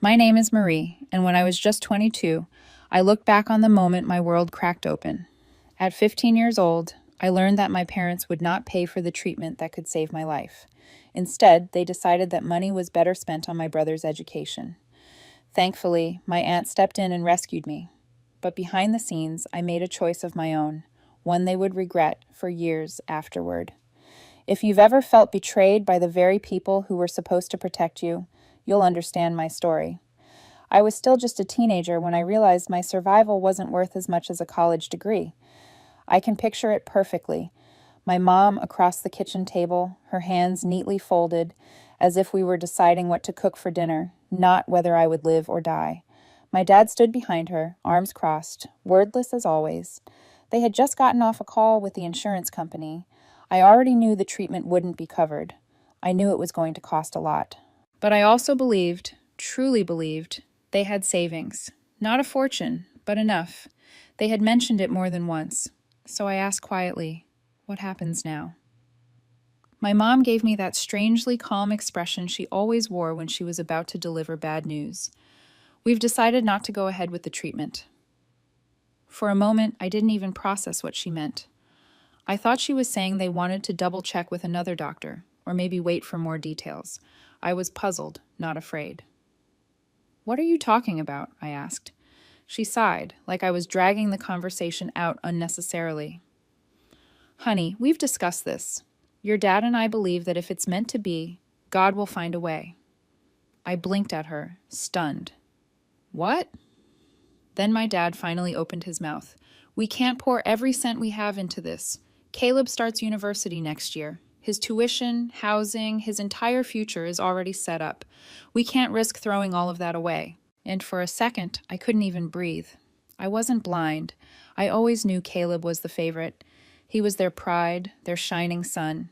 My name is Marie, and when I was just 22, I look back on the moment my world cracked open. At 15 years old, I learned that my parents would not pay for the treatment that could save my life. Instead, they decided that money was better spent on my brother's education. Thankfully, my aunt stepped in and rescued me. But behind the scenes, I made a choice of my own, one they would regret for years afterward. If you've ever felt betrayed by the very people who were supposed to protect you, you'll understand my story. I was still just a teenager when I realized my survival wasn't worth as much as a college degree. I can picture it perfectly. My mom across the kitchen table, her hands neatly folded, as if we were deciding what to cook for dinner, not whether I would live or die. My dad stood behind her, arms crossed, wordless as always. They had just gotten off a call with the insurance company. I already knew the treatment wouldn't be covered. I knew it was going to cost a lot. But I also believed, truly believed, they had savings. Not a fortune, but enough. They had mentioned it more than once. So I asked quietly, "What happens now?" My mom gave me that strangely calm expression she always wore when she was about to deliver bad news. "We've decided not to go ahead with the treatment." For a moment, I didn't even process what she meant. I thought she was saying they wanted to double check with another doctor, or maybe wait for more details. I was puzzled, not afraid. "What are you talking about?" I asked. She sighed, like I was dragging the conversation out unnecessarily. "Honey, we've discussed this. Your dad and I believe that if it's meant to be, God will find a way." I blinked at her, stunned. "What?" Then my dad finally opened his mouth. "We can't pour every cent we have into this. Caleb starts university next year. His tuition, housing, his entire future is already set up. We can't risk throwing all of that away." And for a second, I couldn't even breathe. I wasn't blind. I always knew Caleb was the favorite. He was their pride, their shining sun.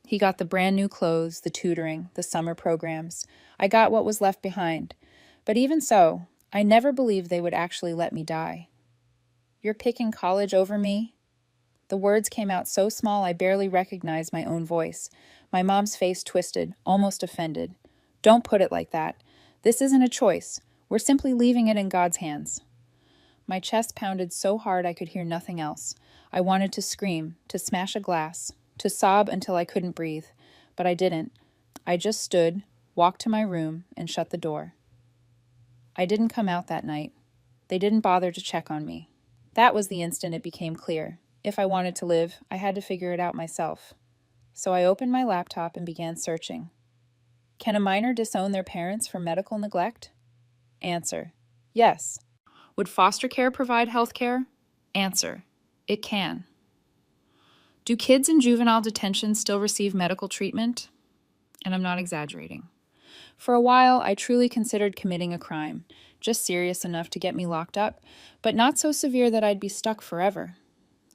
He got the brand new clothes, the tutoring, the summer programs. I got what was left behind. But even so, I never believed they would actually let me die. "You're picking college over me?" The words came out so small I barely recognized my own voice. My mom's face twisted, almost offended. "Don't put it like that. This isn't a choice. We're simply leaving it in God's hands." My chest pounded so hard I could hear nothing else. I wanted to scream, to smash a glass, to sob until I couldn't breathe, but I didn't. I just stood, walked to my room, and shut the door. I didn't come out that night. They didn't bother to check on me. That was the instant it became clear. If I wanted to live, I had to figure it out myself. So I opened my laptop and began searching. Can a minor disown their parents for medical neglect? Answer: yes. Would foster care provide health care? Answer: it can. Do kids in juvenile detention still receive medical treatment? And I'm not exaggerating. For a while, I truly considered committing a crime, just serious enough to get me locked up, but not so severe that I'd be stuck forever.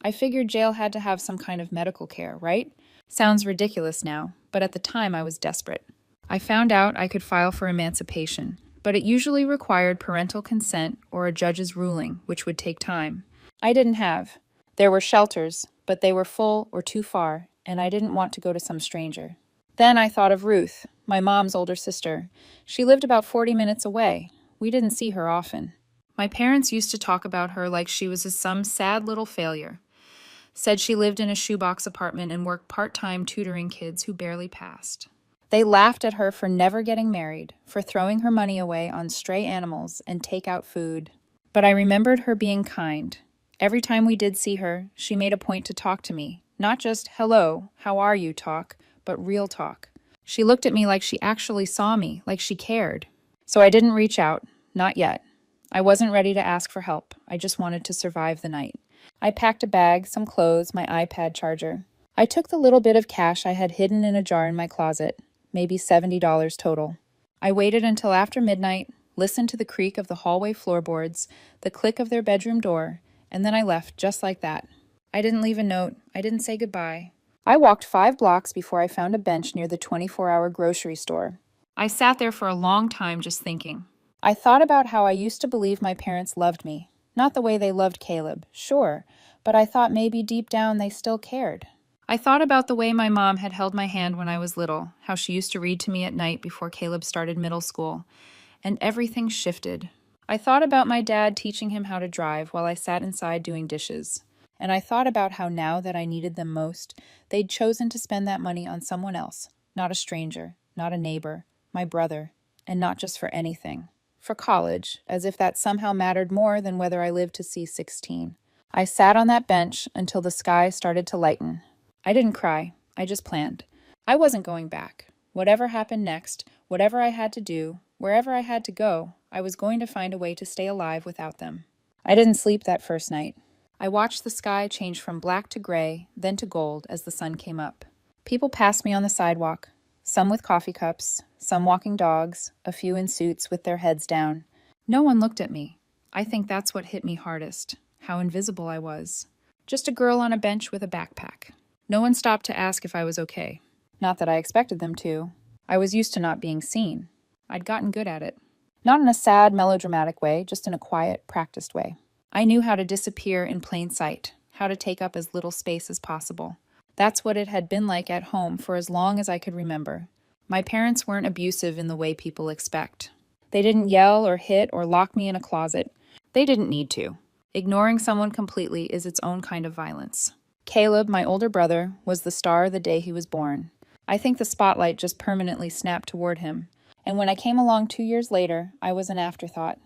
I figured jail had to have some kind of medical care, right? Sounds ridiculous now, but at the time I was desperate. I found out I could file for emancipation, but it usually required parental consent or a judge's ruling, which would take time. I didn't have. There were shelters, but they were full or too far, and I didn't want to go to some stranger. Then I thought of Ruth, my mom's older sister. She lived about 40 minutes away. We didn't see her often. My parents used to talk about her like she was some sad little failure. Said she lived in a shoebox apartment and worked part-time tutoring kids who barely passed. They laughed at her for never getting married, for throwing her money away on stray animals and take-out food. But I remembered her being kind. Every time we did see her, she made a point to talk to me. Not just, "Hello, how are you" talk, but real talk. She looked at me like she actually saw me, like she cared. So I didn't reach out, not yet. I wasn't ready to ask for help. I just wanted to survive the night. I packed a bag, some clothes, my iPad charger. I took the little bit of cash I had hidden in a jar in my closet, maybe $70 total. I waited until after midnight, listened to the creak of the hallway floorboards, the click of their bedroom door, and then I left just like that. I didn't leave a note. I didn't say goodbye. I walked 5 blocks before I found a bench near the 24-hour grocery store. I sat there for a long time just thinking. I thought about how I used to believe my parents loved me. Not the way they loved Caleb, sure, but I thought maybe deep down they still cared. I thought about the way my mom had held my hand when I was little, how she used to read to me at night before Caleb started middle school, and everything shifted. I thought about my dad teaching him how to drive while I sat inside doing dishes. And I thought about how now that I needed them most, they'd chosen to spend that money on someone else, not a stranger, not a neighbor, my brother, and not just for anything. For college, as if that somehow mattered more than whether I lived to see 16. I sat on that bench until the sky started to lighten. I didn't cry, I just planned. I wasn't going back. Whatever happened next, whatever I had to do, wherever I had to go, I was going to find a way to stay alive without them. I didn't sleep that first night. I watched the sky change from black to gray, then to gold as the sun came up. People passed me on the sidewalk, some with coffee cups, some walking dogs, a few in suits with their heads down. No one looked at me. I think that's what hit me hardest, how invisible I was. Just a girl on a bench with a backpack. No one stopped to ask if I was okay. Not that I expected them to. I was used to not being seen. I'd gotten good at it. Not in a sad, melodramatic way, just in a quiet, practiced way. I knew how to disappear in plain sight, how to take up as little space as possible. That's what it had been like at home for as long as I could remember. My parents weren't abusive in the way people expect. They didn't yell or hit or lock me in a closet. They didn't need to. Ignoring someone completely is its own kind of violence. Caleb, my older brother, was the star the day he was born. I think the spotlight just permanently snapped toward him. And when I came along 2 years later, I was an afterthought.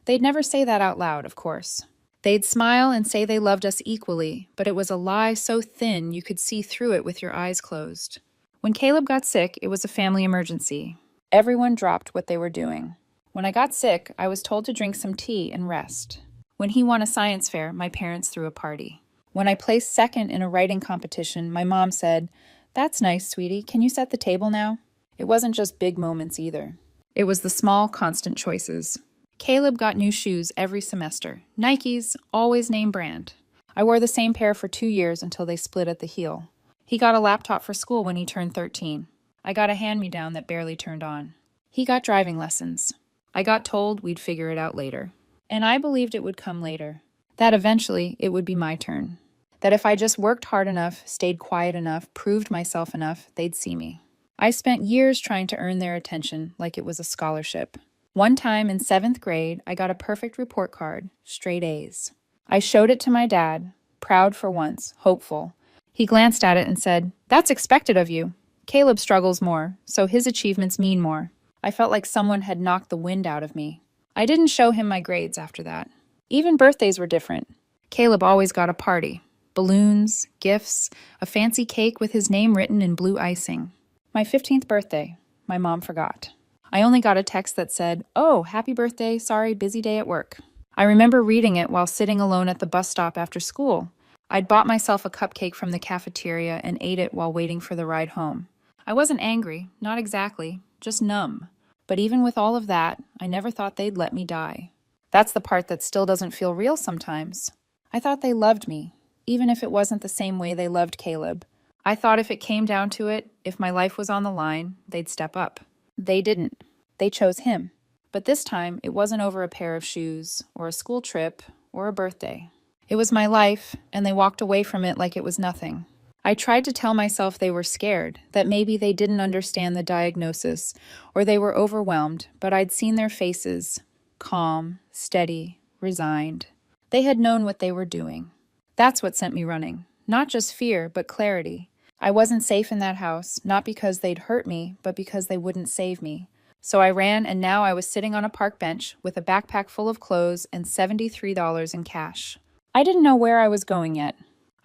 They'd never say that out loud, of course. They'd smile and say they loved us equally, but it was a lie so thin you could see through it with your eyes closed. When Caleb got sick, it was a family emergency. Everyone dropped what they were doing. When I got sick, I was told to drink some tea and rest. When he won a science fair, my parents threw a party. When I placed second in a writing competition, my mom said, "That's nice, sweetie. Can you set the table now?" It wasn't just big moments either. It was the small, constant choices. Caleb got new shoes every semester. Nikes, always name brand. I wore the same pair for 2 years until they split at the heel. He got a laptop for school when he turned 13. I got a hand-me-down that barely turned on. He got driving lessons. I got told we'd figure it out later. And I believed it would come later. That eventually it would be my turn. That if I just worked hard enough, stayed quiet enough, proved myself enough, they'd see me. I spent years trying to earn their attention like it was a scholarship. One time in 7th grade, I got a perfect report card, straight A's. I showed it to my dad, proud for once, hopeful. He glanced at it and said, "That's expected of you. Caleb struggles more, so his achievements mean more." I felt like someone had knocked the wind out of me. I didn't show him my grades after that. Even birthdays were different. Caleb always got a party. Balloons, gifts, a fancy cake with his name written in blue icing. My 15th birthday, my mom forgot. I only got a text that said, "Oh, happy birthday, sorry, busy day at work." I remember reading it while sitting alone at the bus stop after school. I'd bought myself a cupcake from the cafeteria and ate it while waiting for the ride home. I wasn't angry, not exactly, just numb. But even with all of that, I never thought they'd let me die. That's the part that still doesn't feel real sometimes. I thought they loved me, even if it wasn't the same way they loved Caleb. I thought if it came down to it, if my life was on the line, they'd step up. They didn't. They chose him. But this time, it wasn't over a pair of shoes, or a school trip, or a birthday. It was my life, and they walked away from it like it was nothing. I tried to tell myself they were scared, that maybe they didn't understand the diagnosis, or they were overwhelmed, but I'd seen their faces, calm, steady, resigned. They had known what they were doing. That's what sent me running. Not just fear, but clarity. I wasn't safe in that house, not because they'd hurt me, but because they wouldn't save me. So I ran, and now I was sitting on a park bench with a backpack full of clothes and $73 in cash. I didn't know where I was going yet.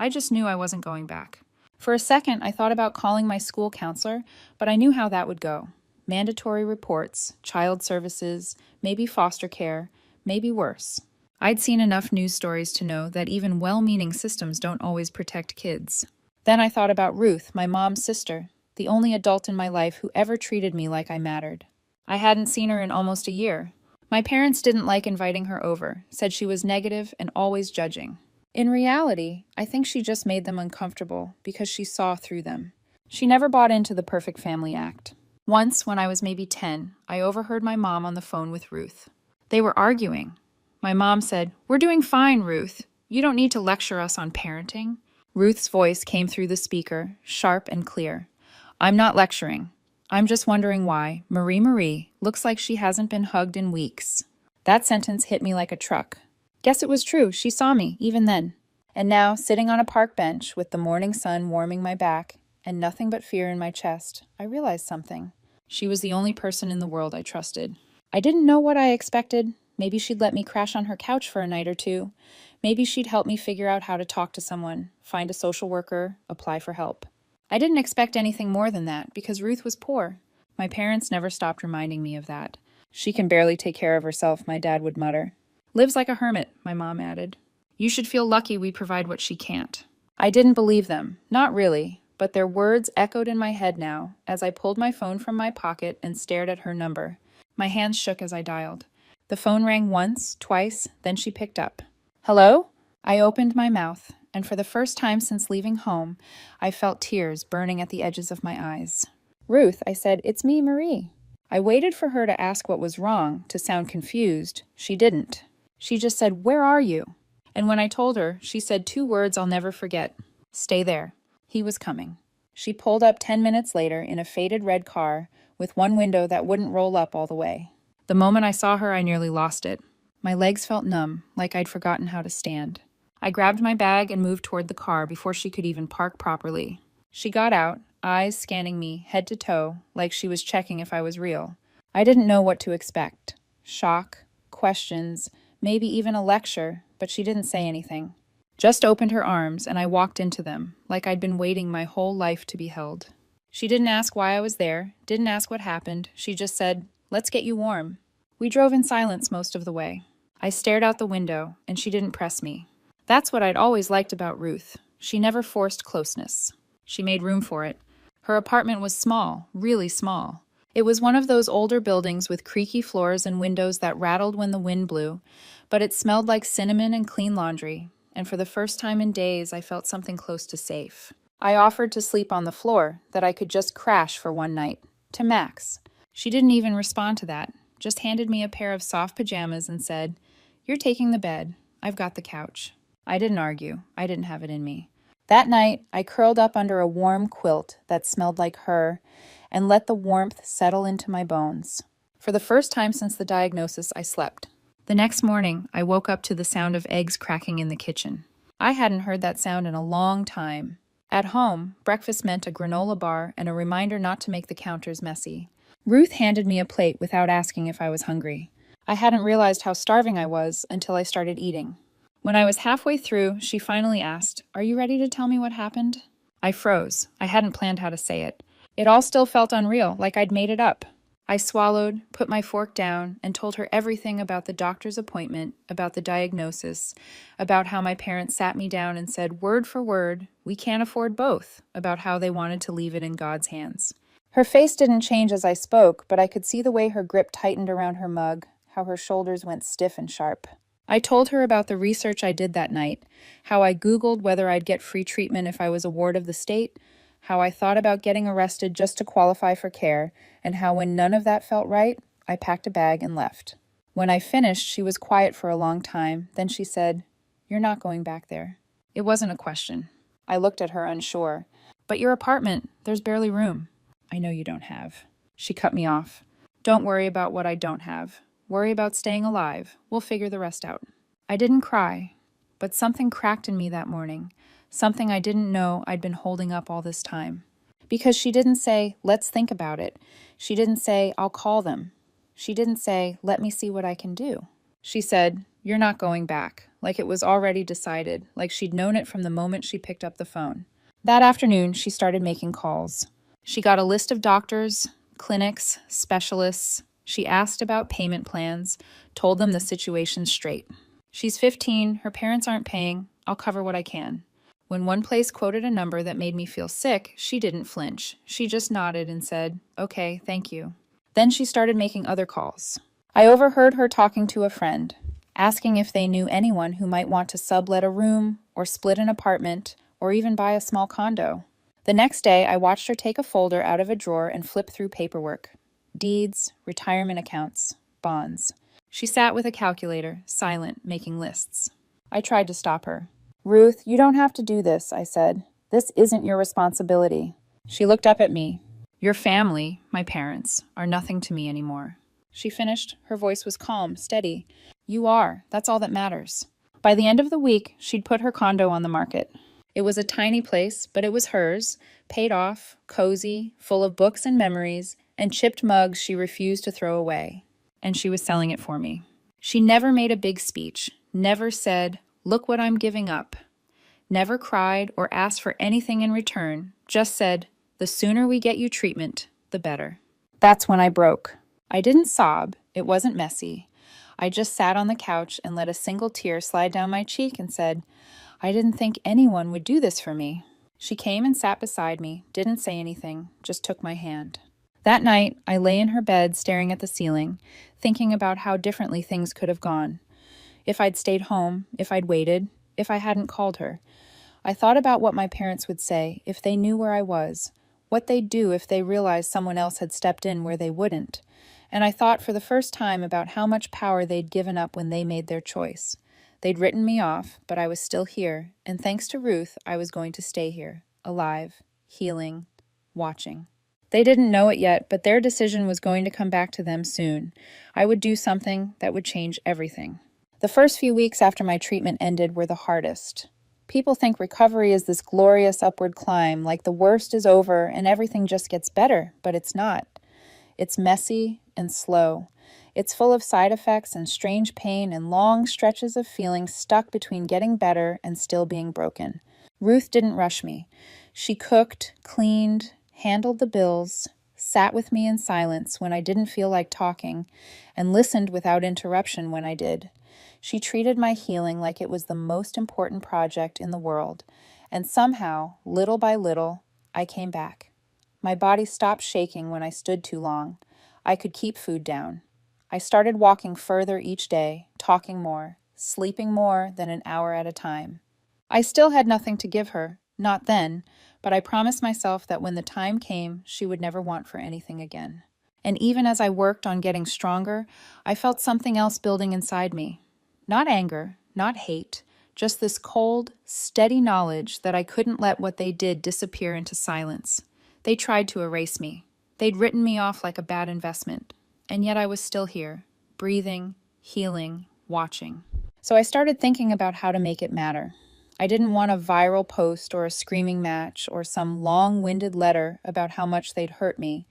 I just knew I wasn't going back. For a second, I thought about calling my school counselor, but I knew how that would go. Mandatory reports, child services, maybe foster care, maybe worse. I'd seen enough news stories to know that even well-meaning systems don't always protect kids. Then I thought about Ruth, my mom's sister, the only adult in my life who ever treated me like I mattered. I hadn't seen her in almost a year. My parents didn't like inviting her over, said she was negative and always judging. In reality, I think she just made them uncomfortable because she saw through them. She never bought into the perfect family act. Once, when I was maybe 10, I overheard my mom on the phone with Ruth. They were arguing. My mom said, "We're doing fine, Ruth. You don't need to lecture us on parenting." Ruth's voice came through the speaker, sharp and clear. "I'm not lecturing. I'm just wondering why. Marie looks like she hasn't been hugged in weeks. That sentence hit me like a truck. Guess it was true. She saw me, even then. And now, sitting on a park bench with the morning sun warming my back and nothing but fear in my chest, I realized something. She was the only person in the world I trusted. I didn't know what I expected. Maybe she'd let me crash on her couch for a night or two. Maybe she'd help me figure out how to talk to someone, find a social worker, apply for help. I didn't expect anything more than that because Ruth was poor. My parents never stopped reminding me of that. She can barely take care of herself, my dad would mutter. Lives like a hermit, my mom added. You should feel lucky we provide what she can't. I didn't believe them, not really, but their words echoed in my head now as I pulled my phone from my pocket and stared at her number. My hands shook as I dialed. The phone rang once, twice, then she picked up. Hello? I opened my mouth, and for the first time since leaving home, I felt tears burning at the edges of my eyes. Ruth, I said, it's me, Marie. I waited for her to ask what was wrong, to sound confused. She didn't. She just said, where are you? And when I told her, she said 2 words I'll never forget. Stay there. He was coming. She pulled up 10 minutes later in a faded red car with one window that wouldn't roll up all the way. The moment I saw her, I nearly lost it. My legs felt numb, like I'd forgotten how to stand. I grabbed my bag and moved toward the car before she could even park properly. She got out, eyes scanning me head to toe, like she was checking if I was real. I didn't know what to expect. Shock, questions, maybe even a lecture, but she didn't say anything. Just opened her arms, and I walked into them, like I'd been waiting my whole life to be held. She didn't ask why I was there, didn't ask what happened. She just said, let's get you warm. We drove in silence most of the way. I stared out the window, and she didn't press me. That's what I'd always liked about Ruth. She never forced closeness. She made room for it. Her apartment was small, really small. It was one of those older buildings with creaky floors and windows that rattled when the wind blew, but it smelled like cinnamon and clean laundry, and for the first time in days, I felt something close to safe. I offered to sleep on the floor, that I could just crash for one night, to Max. She didn't even respond to that, just handed me a pair of soft pajamas and said, you're taking the bed. I've got the couch. I didn't argue. I didn't have it in me. That night, I curled up under a warm quilt that smelled like her and let the warmth settle into my bones. For the first time since the diagnosis, I slept. The next morning, I woke up to the sound of eggs cracking in the kitchen. I hadn't heard that sound in a long time. At home, breakfast meant a granola bar and a reminder not to make the counters messy. Ruth handed me a plate without asking if I was hungry. I hadn't realized how starving I was until I started eating. When I was halfway through, she finally asked, are you ready to tell me what happened? I froze. I hadn't planned how to say it. It all still felt unreal, like I'd made it up. I swallowed, put my fork down, and told her everything about the doctor's appointment, about the diagnosis, about how my parents sat me down and said, word for word, we can't afford both, about how they wanted to leave it in God's hands. Her face didn't change as I spoke, but I could see the way her grip tightened around her mug, how her shoulders went stiff and sharp. I told her about the research I did that night, how I Googled whether I'd get free treatment if I was a ward of the state, how I thought about getting arrested just to qualify for care, and how when none of that felt right, I packed a bag and left. When I finished, she was quiet for a long time. Then she said, you're not going back there. It wasn't a question. I looked at her unsure. But your apartment, there's barely room. I know you don't have. She cut me off. Don't worry about what I don't have. Worry about staying alive. We'll figure the rest out. I didn't cry, but something cracked in me that morning. Something I didn't know I'd been holding up all this time. Because she didn't say, let's think about it. She didn't say, I'll call them. She didn't say, let me see what I can do. She said, you're not going back, like it was already decided, like she'd known it from the moment she picked up the phone. That afternoon, she started making calls. She got a list of doctors, clinics, specialists. She asked about payment plans, told them the situation straight. She's 15, her parents aren't paying, I'll cover what I can. When one place quoted a number that made me feel sick, she didn't flinch. She just nodded and said, okay, thank you. Then she started making other calls. I overheard her talking to a friend, asking if they knew anyone who might want to sublet a room, or split an apartment, or even buy a small condo. The next day, I watched her take a folder out of a drawer and flip through paperwork. Deeds, retirement accounts, bonds. She sat with a calculator, silent, making lists. I tried to stop her. Ruth, you don't have to do this, I said. This isn't your responsibility. She looked up at me. Your family, my parents, are nothing to me anymore. She finished. Her voice was calm, steady. You are. That's all that matters. By the end of the week, she'd put her condo on the market. It was a tiny place, but it was hers, paid off, cozy, full of books and memories, and chipped mugs she refused to throw away. And she was selling it for me. She never made a big speech, never said, "Look what I'm giving up." Never cried or asked for anything in return, just said, "The sooner we get you treatment, the better." That's when I broke. I didn't sob, it wasn't messy. I just sat on the couch and let a single tear slide down my cheek and said, I didn't think anyone would do this for me. She came and sat beside me, didn't say anything, just took my hand. That night, I lay in her bed staring at the ceiling, thinking about how differently things could have gone. If I'd stayed home, if I'd waited, if I hadn't called her. I thought about what my parents would say if they knew where I was, what they'd do if they realized someone else had stepped in where they wouldn't. And I thought for the first time about how much power they'd given up when they made their choice. They'd written me off, but I was still here, and thanks to Ruth, I was going to stay here, alive, healing, watching. They didn't know it yet, but their decision was going to come back to them soon. I would do something that would change everything. The first few weeks after my treatment ended were the hardest. People think recovery is this glorious upward climb, like the worst is over and everything just gets better, but it's not. It's messy and slow. It's full of side effects and strange pain and long stretches of feeling stuck between getting better and still being broken. Ruth didn't rush me. She cooked, cleaned, handled the bills, sat with me in silence when I didn't feel like talking, and listened without interruption when I did. She treated my healing like it was the most important project in the world, and somehow, little by little, I came back. My body stopped shaking when I stood too long. I could keep food down. I started walking further each day, talking more, sleeping more than an hour at a time. I still had nothing to give her, not then, but I promised myself that when the time came, she would never want for anything again. And even as I worked on getting stronger, I felt something else building inside me. Not anger, not hate, just this cold, steady knowledge that I couldn't let what they did disappear into silence. They tried to erase me. They'd written me off like a bad investment. And yet I was still here, breathing, healing, watching. So I started thinking about how to make it matter. I didn't want a viral post or a screaming match or some long-winded letter about how much they'd hurt me.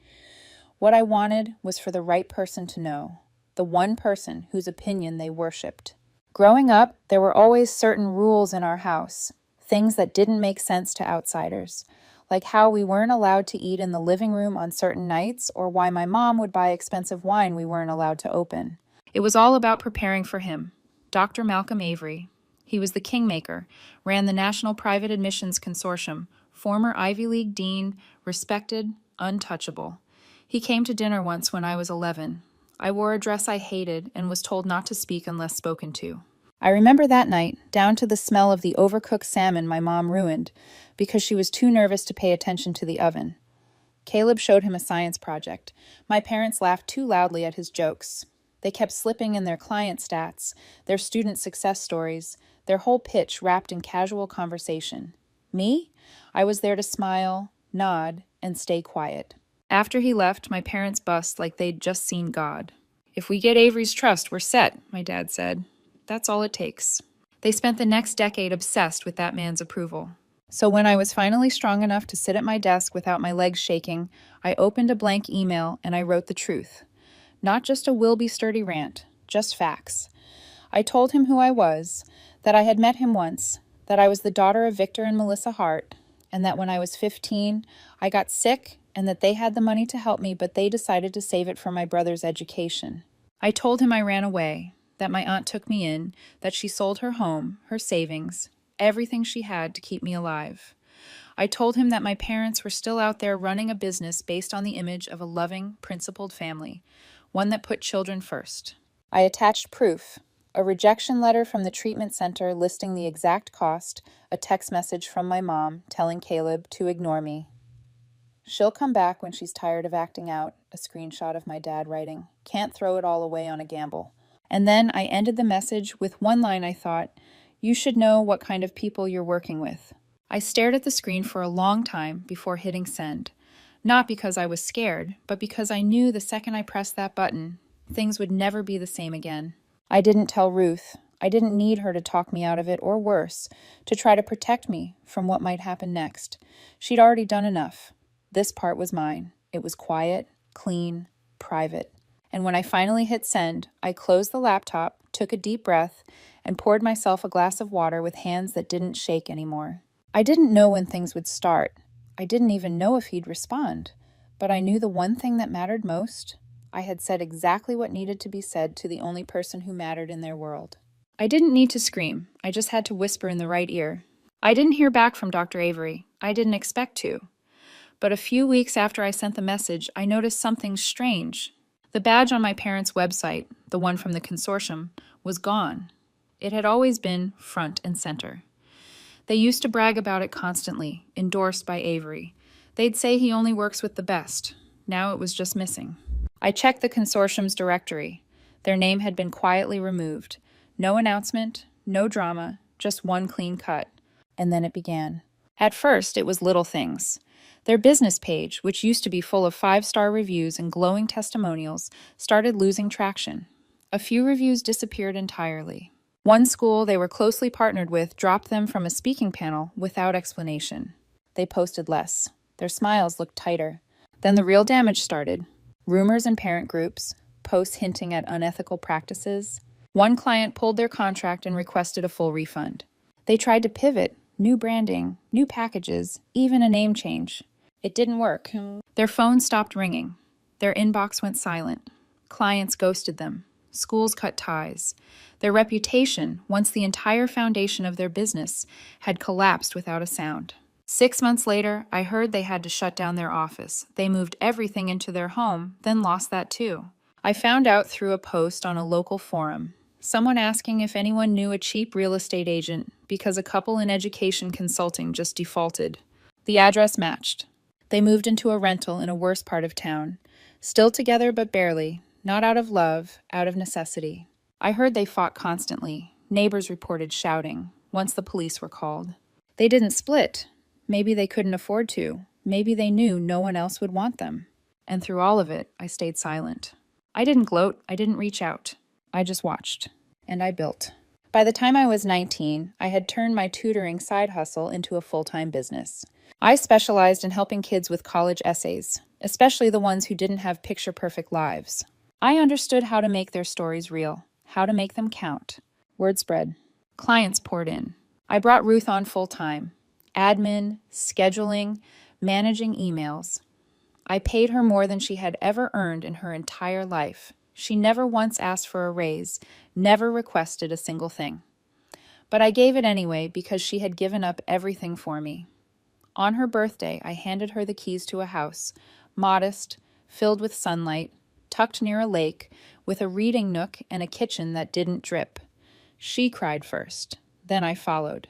What I wanted was for the right person to know, the one person whose opinion they worshipped. Growing up, there were always certain rules in our house, things that didn't make sense to outsiders, like how we weren't allowed to eat in the living room on certain nights or why my mom would buy expensive wine we weren't allowed to open. It was all about preparing for him, Dr. Malcolm Avery. He was the kingmaker, ran the National Private Admissions Consortium, former Ivy League dean, respected, untouchable. He came to dinner once when I was 11. I wore a dress I hated and was told not to speak unless spoken to. I remember that night, down to the smell of the overcooked salmon my mom ruined, because she was too nervous to pay attention to the oven. Caleb showed him a science project. My parents laughed too loudly at his jokes. They kept slipping in their client stats, their student success stories, their whole pitch wrapped in casual conversation. Me? I was there to smile, nod, and stay quiet. After he left, my parents bussed like they'd just seen God. If we get Avery's trust, we're set, my dad said. That's all it takes. They spent the next decade obsessed with that man's approval. So when I was finally strong enough to sit at my desk without my legs shaking, I opened a blank email and I wrote the truth. Not just a will-be-sturdy rant, just facts. I told him who I was, that I had met him once, that I was the daughter of Victor and Melissa Hart, and that when I was 15, I got sick and that they had the money to help me, but they decided to save it for my brother's education. I told him I ran away, that my aunt took me in, that she sold her home, her savings, everything she had to keep me alive. I told him that my parents were still out there running a business based on the image of a loving, principled family, one that put children first. I attached proof, a rejection letter from the treatment center listing the exact cost, a text message from my mom telling Caleb to ignore me. She'll come back when she's tired of acting out, a screenshot of my dad writing. Can't throw it all away on a gamble. And then I ended the message with one line I thought, you should know what kind of people you're working with. I stared at the screen for a long time before hitting send. Not because I was scared, but because I knew the second I pressed that button, things would never be the same again. I didn't tell Ruth. I didn't need her to talk me out of it, or worse, to try to protect me from what might happen next. She'd already done enough. This part was mine. It was quiet, clean, private. And when I finally hit send, I closed the laptop, took a deep breath, and poured myself a glass of water with hands that didn't shake anymore. I didn't know when things would start. I didn't even know if he'd respond. But I knew the one thing that mattered most. I had said exactly what needed to be said to the only person who mattered in their world. I didn't need to scream. I just had to whisper in the right ear. I didn't hear back from Dr. Avery. I didn't expect to. But a few weeks after I sent the message, I noticed something strange. The badge on my parents' website, the one from the consortium, was gone. It had always been front and center. They used to brag about it constantly, endorsed by Avery. They'd say he only works with the best. Now it was just missing. I checked the consortium's directory. Their name had been quietly removed. No announcement, no drama, just one clean cut. And then it began. At first, it was little things. Their business page, which used to be full of 5-star reviews and glowing testimonials, started losing traction. A few reviews disappeared entirely. One school they were closely partnered with dropped them from a speaking panel without explanation. They posted less. Their smiles looked tighter. Then the real damage started. Rumors in parent groups, posts hinting at unethical practices. One client pulled their contract and requested a full refund. They tried to pivot, new branding, new packages, even a name change. It didn't work. Their phone stopped ringing. Their inbox went silent. Clients ghosted them. Schools cut ties. Their reputation, once the entire foundation of their business, had collapsed without a sound. 6 months later, I heard they had to shut down their office. They moved everything into their home, then lost that too. I found out through a post on a local forum. Someone asking if anyone knew a cheap real estate agent because a couple in education consulting just defaulted. The address matched. They moved into a rental in a worse part of town. Still together but barely, not out of love, out of necessity. I heard they fought constantly. Neighbors reported shouting, once the police were called. They didn't split. Maybe they couldn't afford to. Maybe they knew no one else would want them. And through all of it, I stayed silent. I didn't gloat. I didn't reach out. I just watched. And I built. By the time I was 19, I had turned my tutoring side hustle into a full-time business. I specialized in helping kids with college essays, especially the ones who didn't have picture-perfect lives. I understood how to make their stories real, how to make them count. Word spread. Clients poured in. I brought Ruth on full-time. Admin, scheduling, managing emails. I paid her more than she had ever earned in her entire life. She never once asked for a raise, never requested a single thing. But I gave it anyway because she had given up everything for me. On her birthday, I handed her the keys to a house, modest, filled with sunlight, tucked near a lake, with a reading nook and a kitchen that didn't drip. She cried first. Then I followed.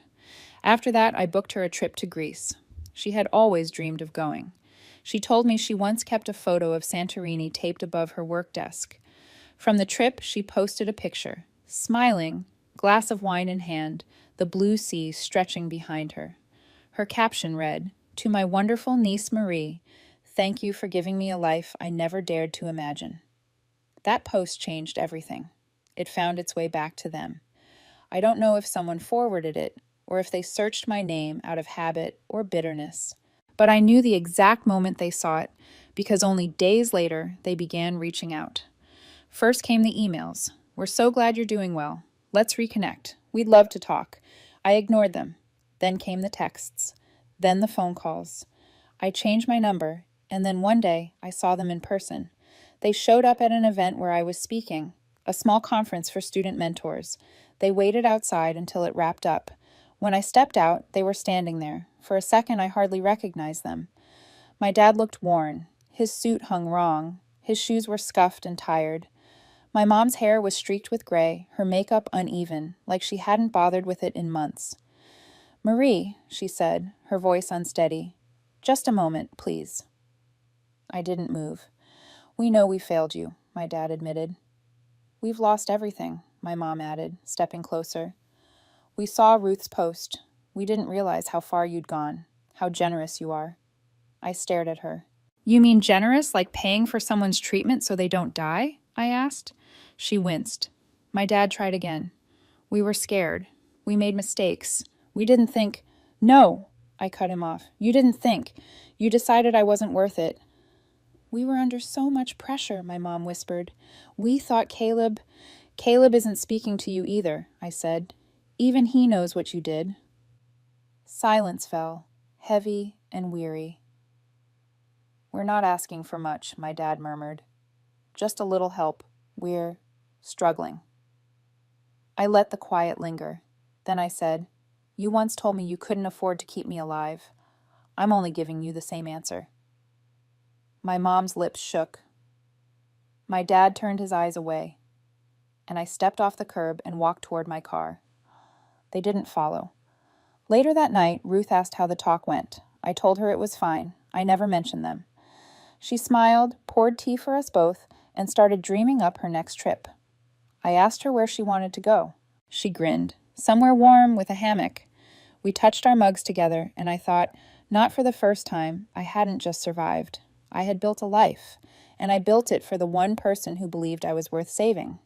After that, I booked her a trip to Greece. She had always dreamed of going. She told me she once kept a photo of Santorini taped above her work desk. From the trip, she posted a picture, smiling, glass of wine in hand, the blue sea stretching behind her. Her caption read, "To my wonderful niece Marie, thank you for giving me a life I never dared to imagine." That post changed everything. It found its way back to them. I don't know if someone forwarded it, or if they searched my name out of habit or bitterness. But I knew the exact moment they saw it, because only days later they began reaching out. First came the emails. "We're so glad you're doing well. Let's reconnect. We'd love to talk." I ignored them. Then came the texts. Then the phone calls. I changed my number, and then one day I saw them in person. They showed up at an event where I was speaking, a small conference for student mentors. They waited outside until it wrapped up. When I stepped out, they were standing there. For a second, I hardly recognized them. My dad looked worn. His suit hung wrong. His shoes were scuffed and tired. My mom's hair was streaked with gray, her makeup uneven, like she hadn't bothered with it in months. "Marie," she said, her voice unsteady. "Just a moment, please." I didn't move. "We know we failed you," my dad admitted. "We've lost everything," my mom added, stepping closer. "We saw Ruth's post. We didn't realize how far you'd gone, how generous you are." I stared at her. You mean generous, like paying for someone's treatment so they don't die? I asked. She winced. My dad tried again. We were scared. We made mistakes. We didn't think. No, I cut him off. You didn't think. You decided I wasn't worth it. We were under so much pressure, my mom whispered. We thought Caleb isn't speaking to you either, I said. Even he knows what you did. Silence fell, heavy and weary. We're not asking for much, my dad murmured. Just a little help. We're struggling. I let the quiet linger. Then I said, You once told me you couldn't afford to keep me alive. I'm only giving you the same answer. My mom's lips shook. My dad turned his eyes away, and I stepped off the curb and walked toward my car. They didn't follow. Later that night, Ruth asked how the talk went. I told her it was fine. I never mentioned them. She smiled, poured tea for us both, and started dreaming up her next trip. I asked her where she wanted to go. She grinned. Somewhere warm with a hammock. We touched our mugs together, and I thought, not for the first time, I hadn't just survived. I had built a life, and I built it for the one person who believed I was worth saving.